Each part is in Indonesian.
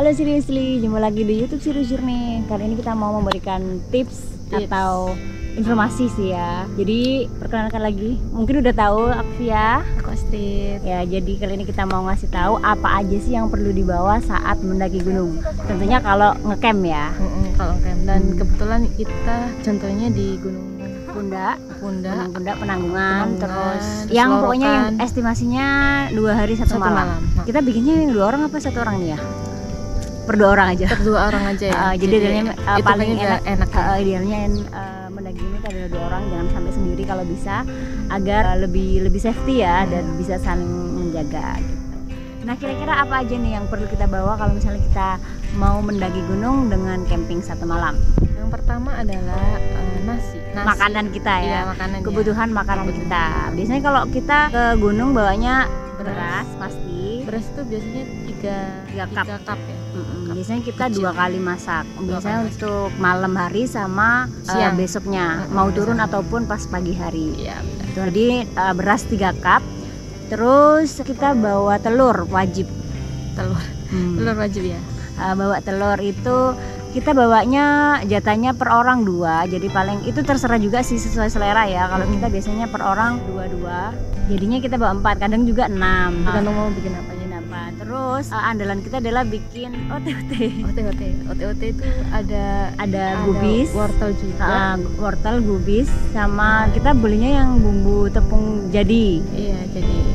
Halo Seriously, jumpa lagi di YouTube Serius nih. Kali ini kita mau memberikan tips atau informasi sih ya. Jadi perkenalkan lagi, mungkin udah tahu aku Via, aku Astrid. Ya, jadi kali ini kita mau ngasih tahu apa aja sih yang perlu dibawa saat mendaki gunung. Tentunya kalau ngecamp ya. Kalau ngecamp, dan kebetulan kita contohnya di Gunung Pundak Penanggungan, terus yang pokoknya yang estimasinya 2 hari 1 malam. Kita bikinnya yang 2 orang apa 1 orang nih ya? Per 2 orang aja. Per 2 orang aja ya. Jadi idealnya paling enak idealnya mendaki ini adalah 2 orang, jangan sampai sendiri kalau bisa, agar lebih safety ya dan bisa saling menjaga gitu. Nah, kira-kira apa aja nih yang perlu kita bawa kalau misalnya kita mau mendaki gunung dengan camping 1 malam? Yang pertama adalah nasi. Makanan kita ya. Iya, makanan kebutuhan makanan kita. Biasanya kalau kita ke gunung bawanya beras pasti. Beras itu biasanya 3 cup ya. Biasanya kita 2 kali masak. Biasanya untuk malam hari sama siang besoknya, mau turun ataupun pas pagi hari. Iya, Jadi beras 3 cup. Terus kita bawa telur wajib. Telur wajib ya. Bawa telur itu kita bawanya jatahnya per orang 2, jadi paling itu terserah juga sih sesuai selera ya. Kalau kita biasanya per orang 2, jadinya kita bawa 4, kadang juga 6, tergantung mau bikin apa. Terus andalan kita adalah bikin OTOT itu ada gubis, wortel juga, wortel, gubis, sama kita belinya yang bumbu tepung jadi. Iya,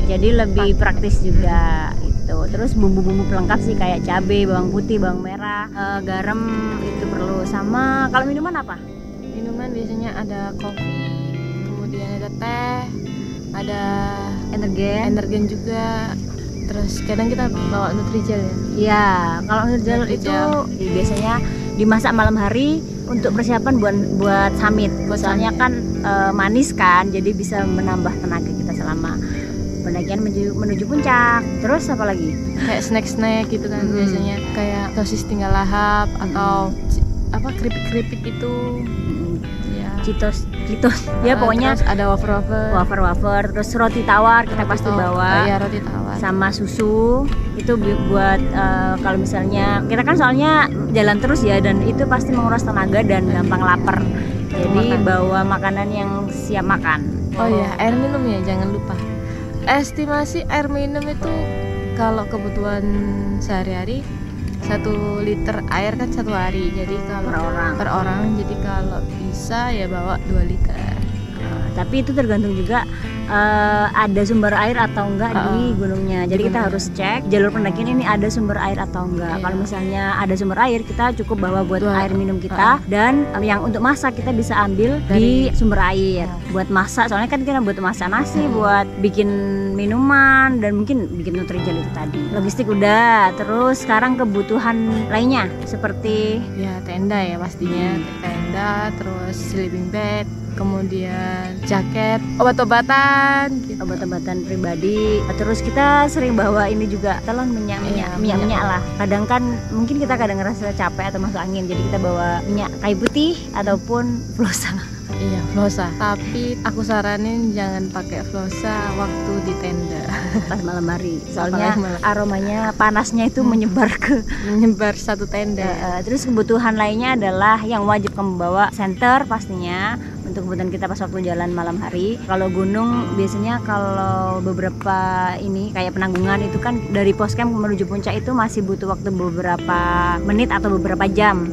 jadi lebih praktis juga itu. Terus bumbu-bumbu pelengkap sih kayak cabai, bawang putih, bawang merah, garam itu perlu. Sama kalau minuman apa? Minuman biasanya ada kopi, kemudian ada teh, ada energen juga. Terus kadang kita bawa Nutrijel ya. Iya, kalau Nutrijel itu biasanya dimasak malam hari untuk persiapan buat summit. Soalnya kan manis kan, jadi bisa menambah tenaga kita selama pendakian menuju puncak. Terus apa lagi? Kayak snack gitu kan, biasanya kayak sosis tinggal lahap atau apa keripik itu. Cheetos ya, pokoknya ada wafer, terus roti tawar kita pasti bawa. Iya, roti tawar sama susu itu buat kalau misalnya kita kan soalnya jalan terus ya, dan itu pasti menguras tenaga dan gampang lapar, jadi bawa makanan yang siap makan. Oh iya, air minum ya, jangan lupa. Estimasi air minum itu kalau kebutuhan sehari-hari 1 liter air kan 1 hari, jadi kalau per orang jadi kalau bisa ya bawa 2 liter. Tapi itu tergantung juga ada sumber air atau enggak di gunungnya. Jadi kita harus cek jalur pendakian ini ada sumber air atau enggak. Kalau misalnya ada sumber air, kita cukup bawa buat air minum kita, dan yang untuk masak kita bisa ambil di sumber air buat masak. Soalnya kan kita buat masak nasi, buat bikin minuman, dan mungkin bikin Nutrijel itu tadi. Logistik udah. Terus sekarang kebutuhan lainnya seperti ya tenda ya pastinya, tenda, terus sleeping bag, kemudian jaket, obat-obatan pribadi. Terus kita sering bawa ini juga, telon minyak lah. Kadang kan mungkin kita ngerasa capek atau masuk angin, jadi kita bawa minyak kayu putih ataupun flosa. Iya, flosa. Tapi aku saranin jangan pakai flosa waktu di tenda pas malam hari. Soalnya aromanya, panasnya itu menyebar satu tenda. Terus kebutuhan lainnya adalah yang wajib kamu bawa senter pastinya untuk kebutuhan kita pas waktu jalan malam hari. Kalau gunung biasanya kalau beberapa ini kayak Penanggungan itu kan dari pos camp menuju puncak itu masih butuh waktu beberapa menit atau beberapa jam.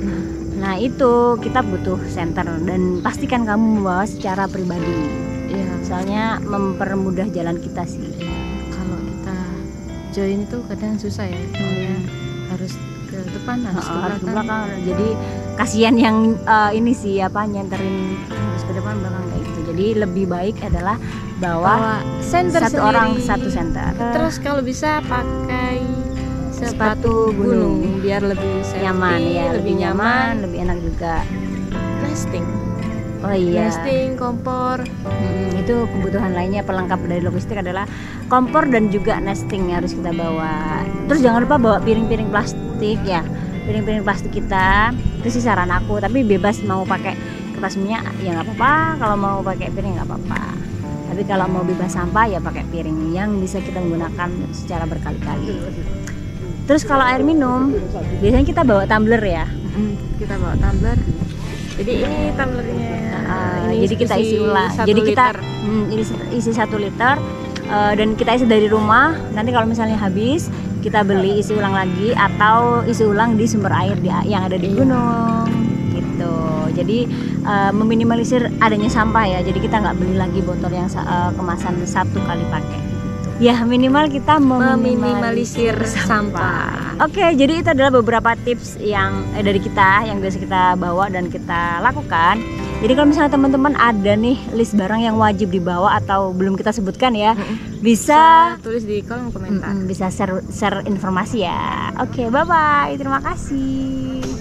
Nah, itu kita butuh senter, dan pastikan kamu membawa secara pribadi. Iya, soalnya mempermudah jalan kita sih. Kalau kita join itu kadang susah ya, soalnya harus ke depan, harus ke belakang. Jadi kasihan yang ini sih nyenterin harus ke depan belakang kayak gitu. Jadi lebih baik adalah bawa senter 1 orang 1 senter. Terus kalau bisa pakai sepatu gunung biar lebih nyaman ya, lebih nyaman, lebih enak juga. Nesting. Oh iya. Nesting, kompor. Itu kebutuhan lainnya pelengkap dari logistik adalah kompor dan juga nesting harus kita bawa. Terus jangan lupa bawa piring-piring plastik ya. Piring-piring plastik kita itu sih saran aku, tapi bebas mau pakai kertas minyak ya nggak apa-apa, kalau mau pakai piring nggak apa-apa. Tapi kalau mau bebas sampah ya pakai piring yang bisa kita gunakan secara berkali-kali. Terus kalau air minum, biasanya kita bawa tumbler ya. Kita bawa tumbler. Jadi ini tumblernya. Jadi kita isi ulang. Jadi kita isi 1 liter dan kita isi dari rumah. Nanti kalau misalnya habis, kita beli isi ulang lagi atau isi ulang di sumber air yang ada di gunung gitu. Jadi meminimalisir adanya sampah ya. Jadi kita nggak beli lagi botol yang kemasan 1 kali pakai. Ya minimal kita meminimalisir sampah. Oke, jadi itu adalah beberapa tips yang dari kita yang biasa kita bawa dan kita lakukan. Jadi kalau misalnya teman-teman ada nih list barang yang wajib dibawa atau belum kita sebutkan ya, bisa tulis di kolom komentar. Bisa share informasi ya. Oke, bye bye. Terima kasih.